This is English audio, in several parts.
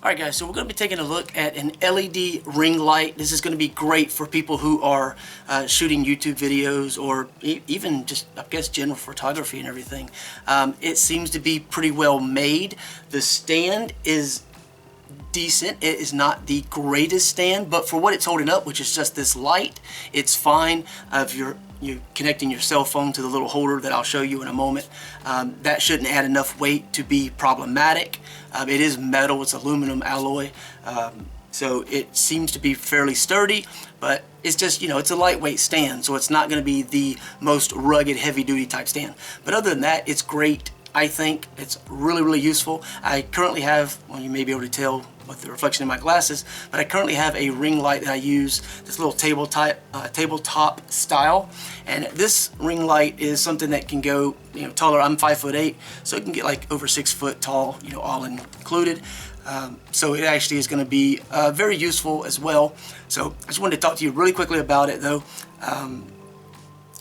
Alright guys, so we're going to be taking a look at an LED ring light. This is going to be great for people who are shooting YouTube videos or even just, I guess, general photography and everything. It seems to be pretty well made. The stand is decent. It is not the greatest stand, but for what it's holding up, which is just this light, it's fine. If you're connecting your cell phone to the little holder that I'll show you in a moment, that shouldn't add enough weight to be problematic. It is metal, it's aluminum alloy, so it seems to be fairly sturdy, but it's just, it's a lightweight stand, so it's not going to be the most rugged, heavy-duty type stand. But other than that, it's great. I think it's really useful. I currently have, well, you may be able to tell with the reflection in my glasses, but I currently have a ring light that I use, this little tabletop style, and this ring light is something that can go taller. I'm 5'8", so it can get like over 6 foot tall, all included. So it actually is going to be very useful as well. So I just wanted to talk to you really quickly about it though,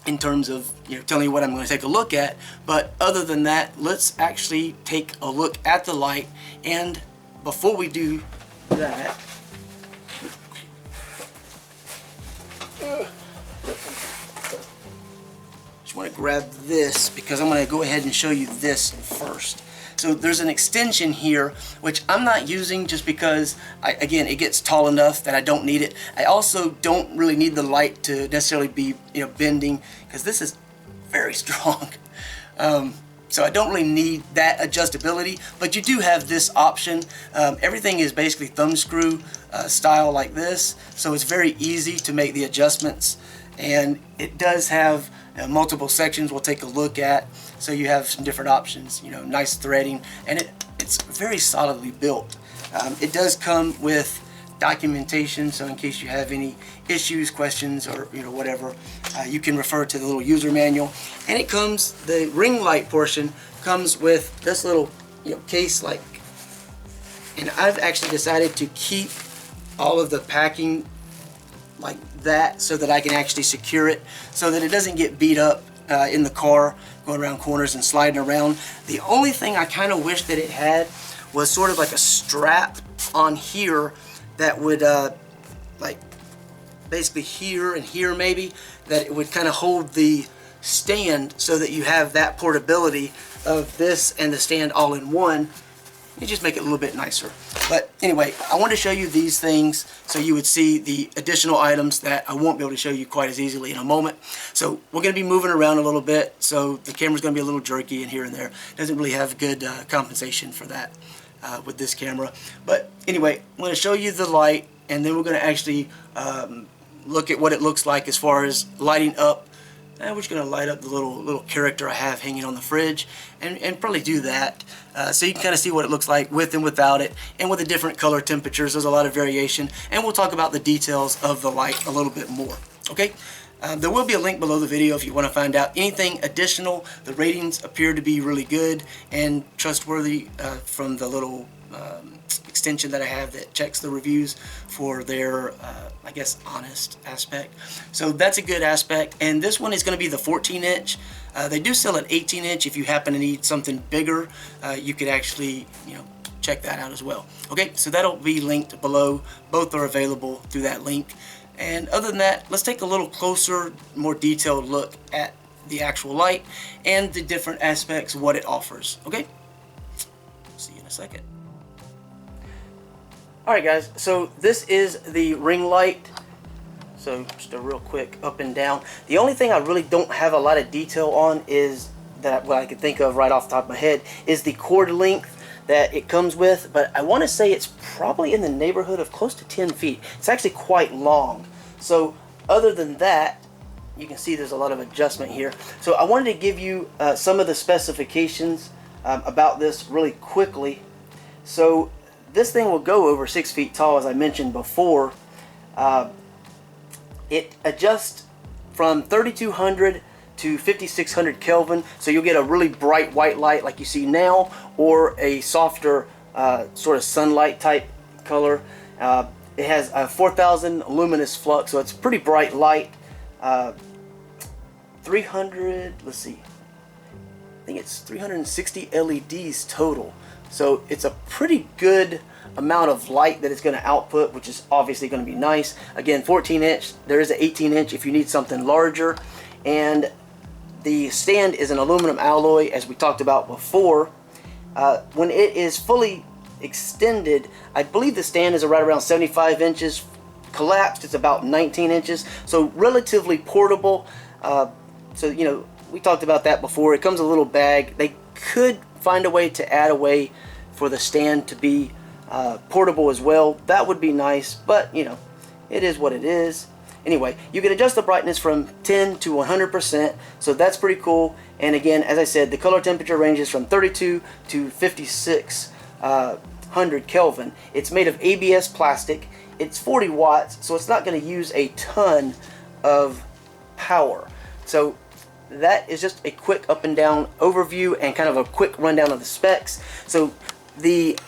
in terms of telling you what I'm going to take a look at. But other than that, let's actually take a look at the light. And before we do that, just want to grab this because I'm going to go ahead and show you this first. So there's an extension here, which I'm not using just because, again, it gets tall enough that I don't need it. I also don't really need the light to necessarily be bending, because this is very strong. So I don't really need that adjustability, but you do have this option. Everything is basically thumb screw style like this, so it's very easy to make the adjustments. And it does have multiple sections we'll take a look at, so you have some different options, nice threading, and it's very solidly built. It does come with documentation, so in case you have any issues, questions, or whatever, you can refer to the little user manual. And it comes, the ring light portion comes with this little case, and I've actually decided to keep all of the packing like that so that I can actually secure it so that it doesn't get beat up in the car going around corners and sliding around. The only thing I kind of wish that it had was sort of like a strap on here that would like basically here and here maybe, that it would kind of hold the stand so that you have that portability of this and the stand all in one. You just make it a little bit nicer. But anyway, I want to show you these things so you would see the additional items that I won't be able to show you quite as easily in a moment. So we're going to be moving around a little bit, so the camera's going to be a little jerky in here and there. It doesn't really have good compensation for that with this camera. But anyway, I'm going to show you the light, and then we're going to actually look at what it looks like as far as lighting up. And we're just going to light up the little character I have hanging on the fridge, and probably do that so you can kind of see what it looks like with and without it, and with the different color temperatures. There's a lot of variation, and we'll talk about the details of the light a little bit more. Okay, there will be a link below the video if you want to find out anything additional. The ratings appear to be really good and trustworthy from the little extension that I have that checks the reviews for their I guess honest aspect. So that's a good aspect. And this one is going to be the 14-inch. They do sell an 18-inch. If you happen to need something bigger, you could actually check that out as well. Okay, so that'll be linked below. Both are available through that link. And other than that, let's take a little closer, more detailed look at the actual light and the different aspects of what it offers. Okay, see you in a second. Alright guys, so this is the ring light. So just a real quick up and down. The only thing I really don't have a lot of detail on is that what I can think of right off the top of my head is the cord length that it comes with, but I want to say it's probably in the neighborhood of close to 10 feet. It's actually quite long. So other than that, you can see there's a lot of adjustment here. So I wanted to give you some of the specifications about this really quickly. So this thing will go over 6 feet tall, as I mentioned before. It adjusts from 3200 to 5600 Kelvin, so you'll get a really bright white light like you see now, or a softer sort of sunlight type color. It has a 4000 luminous flux, so it's pretty bright light. 300, let's see, I think it's 360 LEDs total. So it's a pretty good amount of light that it's going to output, which is obviously going to be nice. Again, 14-inch. There is an 18-inch if you need something larger. And the stand is an aluminum alloy, as we talked about before. When it is fully extended, I believe the stand is right around 75 inches. Collapsed, it's about 19 inches. So relatively portable. So, you know, we talked about that before. It comes in a little bag. They could find a way to add a way for the stand to be portable as well. That would be nice, but, you know, it is what it is. Anyway, you can adjust the brightness from 10 to 100%, so that's pretty cool. And again, as I said, the color temperature ranges from 32 to 5600 Kelvin. It's made of ABS plastic. It's 40 watts, so it's not going to use a ton of power. So that is just a quick up and down overview and kind of a quick rundown of the specs. So the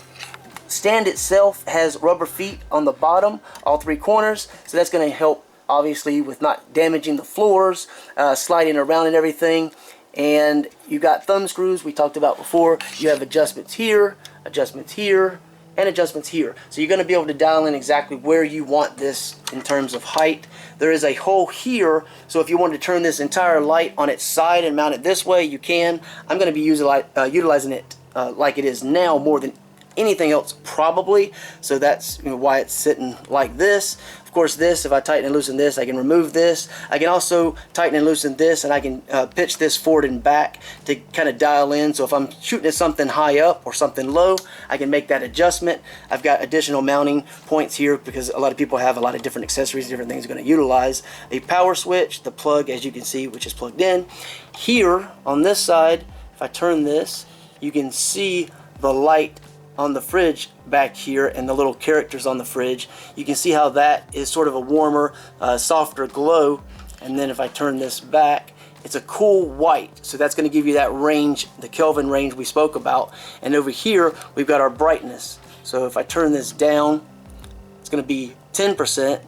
stand itself has rubber feet on the bottom, all three corners, so that's going to help obviously with not damaging the floors, sliding around and everything. And you got thumb screws we talked about before. You have adjustments here, and adjustments here. So you're going to be able to dial in exactly where you want this in terms of height. There is a hole here, so if you want to turn this entire light on its side and mount it this way, you can. I'm going to be utilizing it like it is now more than anything else probably, so that's, you know, why it's sitting like this. Of course, this, if I tighten and loosen this, I can remove this. I can also tighten and loosen this, and I can pitch this forward and back to kind of dial in. So if I'm shooting at something high up or something low, I can make that adjustment. I've got additional mounting points here because a lot of people have a lot of different accessories, different things they're going to utilize. A power switch, the plug, as you can see, which is plugged in. Here on this side, if I turn this, you can see the light on the fridge back here and the little characters on the fridge. You can see how that is sort of a warmer, softer glow. And then if I turn this back, it's a cool white. So that's going to give you that range, the Kelvin range we spoke about. And over here, we've got our brightness. So if I turn this down, it's going to be 10%.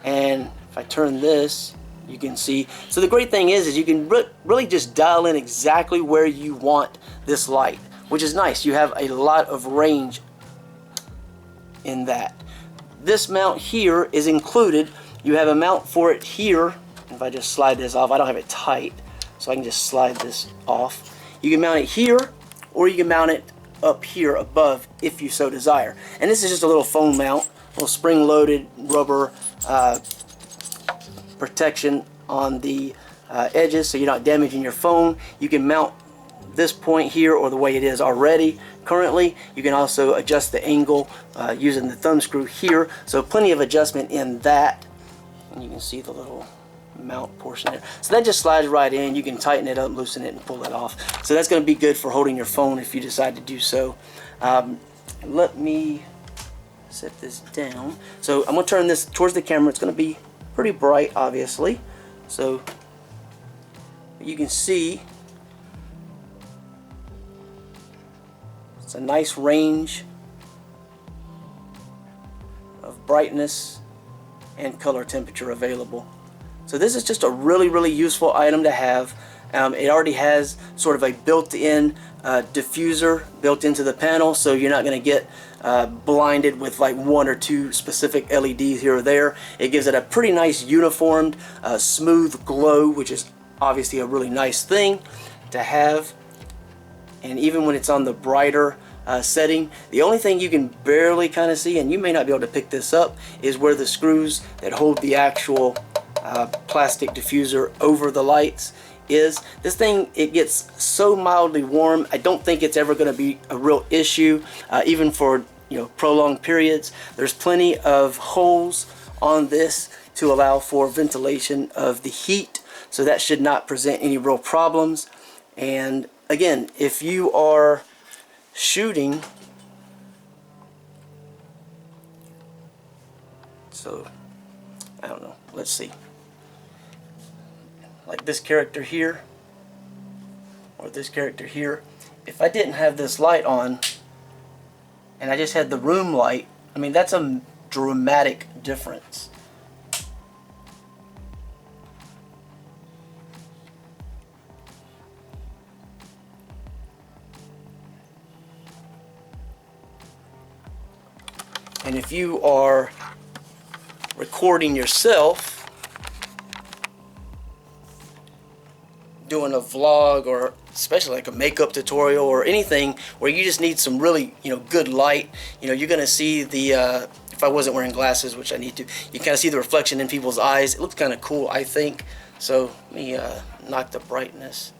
And if I turn this, you can see. So the great thing is you can really just dial in exactly where you want this light, which is nice. You have a lot of range in that. This mount here is included. You have a mount for it here. If I just slide this off, I don't have it tight, so I can just slide this off. You can mount it here, or you can mount it up here above if you so desire. And this is just a little phone mount, a little spring-loaded rubber protection on the edges so you're not damaging your phone. You can mount this point here or the way it is already currently. You can also adjust the angle using the thumb screw here, so plenty of adjustment in that. And you can see the little mount portion there, so that just slides right in. You can tighten it up, loosen it, and pull it off. So that's going to be good for holding your phone if you decide to do so. Let me set this down. So I'm going to turn this towards the camera. It's going to be pretty bright, obviously, so you can see it's a nice range of brightness and color temperature available. So this is just a really useful item to have. It already has sort of a built-in diffuser built into the panel, so you're not going to get blinded with like one or two specific LEDs here or there. It gives it a pretty nice uniformed, smooth glow, which is obviously a really nice thing to have. And even when it's on the brighter setting, the only thing you can barely kind of see, and you may not be able to pick this up, is where the screws that hold the actual plastic diffuser over the lights is. This thing, it gets so mildly warm, I don't think it's ever going to be a real issue, even for, you know, prolonged periods. There's plenty of holes on this to allow for ventilation of the heat, so that should not present any real problems. And again, if you are shooting, so I don't know, let's see, like this character here or this character here, if I didn't have this light on and I just had the room light, I mean, that's a dramatic difference. And if you are recording yourself, doing a vlog, or especially like a makeup tutorial or anything where you just need some really, good light, you're gonna see the if I wasn't wearing glasses, which I need to, you kind of see the reflection in people's eyes. It looks kind of cool, I think. So let me knock the brightness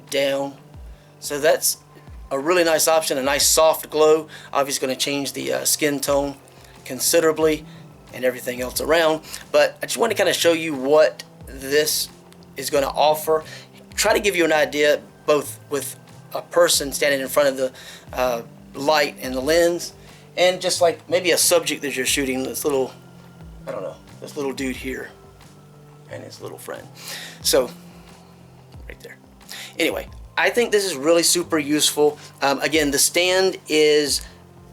down. So that's a really nice option, a nice soft glow. Obviously going to change the skin tone considerably and everything else around. But I just want to kind of show you what this is going to offer. Try to give you an idea both with a person standing in front of the light and the lens, and just like maybe a subject that you're shooting, this little, I don't know, this little dude here and his little friend. So right there. Anyway, I think this is really super useful. Again, the stand is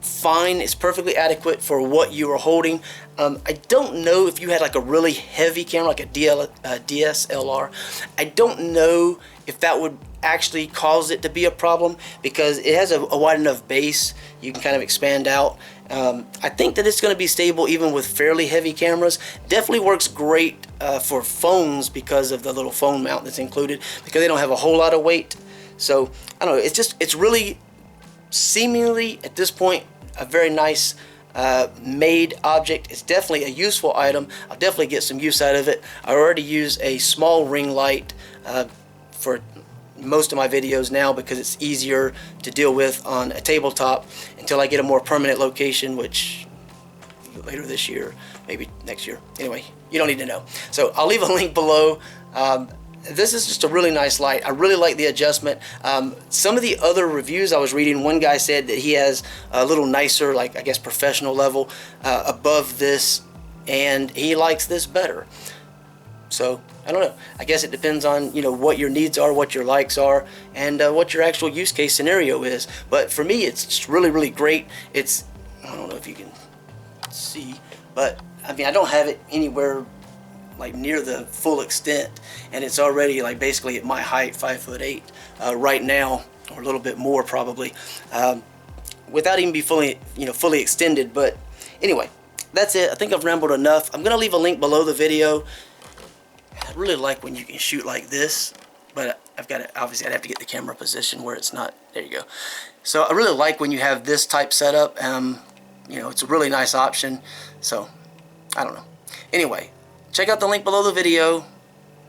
fine. It's perfectly adequate for what you are holding. I don't know if you had like a really heavy camera, like a DSLR. I don't know if that would actually cause it to be a problem, because it has a wide enough base. You can kind of expand out. I think that it's going to be stable even with fairly heavy cameras. Definitely works great for phones because of the little phone mount that's included, because they don't have a whole lot of weight. So I don't know, it's really seemingly at this point a very nice made object. It's definitely a useful item. I'll definitely get some use out of it. I already use a small ring light for most of my videos now, because it's easier to deal with on a tabletop until I get a more permanent location, which later this year, maybe next year. Anyway, you don't need to know. So I'll leave a link below. This is just a really nice light. I really like the adjustment. Some of the other reviews I was reading, one guy said that he has a little nicer, like I guess professional level above this, and he likes this better. So I don't know. I guess it depends on what your needs are, what your likes are, and what your actual use case scenario is. But for me, it's just really, really great. It's, I don't know if you can see, but I mean, I don't have it anywhere like near the full extent, and it's already like basically at my height, 5'8", right now, or a little bit more probably, without even be fully fully extended. But anyway, that's it. I think I've rambled enough. I'm gonna leave a link below the video. I really like when you can shoot like this, but I've got to, obviously I'd have to get the camera position where it's not, there you go. So I really like when you have this type setup. It's a really nice option. So I don't know. Anyway, check out the link below the video.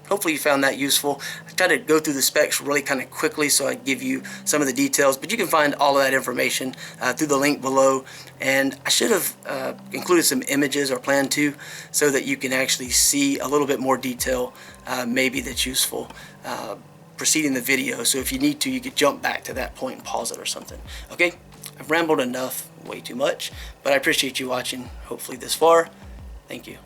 Hopefully you found that useful. I try to go through the specs really kind of quickly so I give you some of the details, but you can find all of that information through the link below. And I should have included some images, or planned to, so that you can actually see a little bit more detail, maybe that's useful preceding the video. So if you need to, you could jump back to that point and pause it or something. Okay, I've rambled enough, way too much, but I appreciate you watching, hopefully this far. Thank you.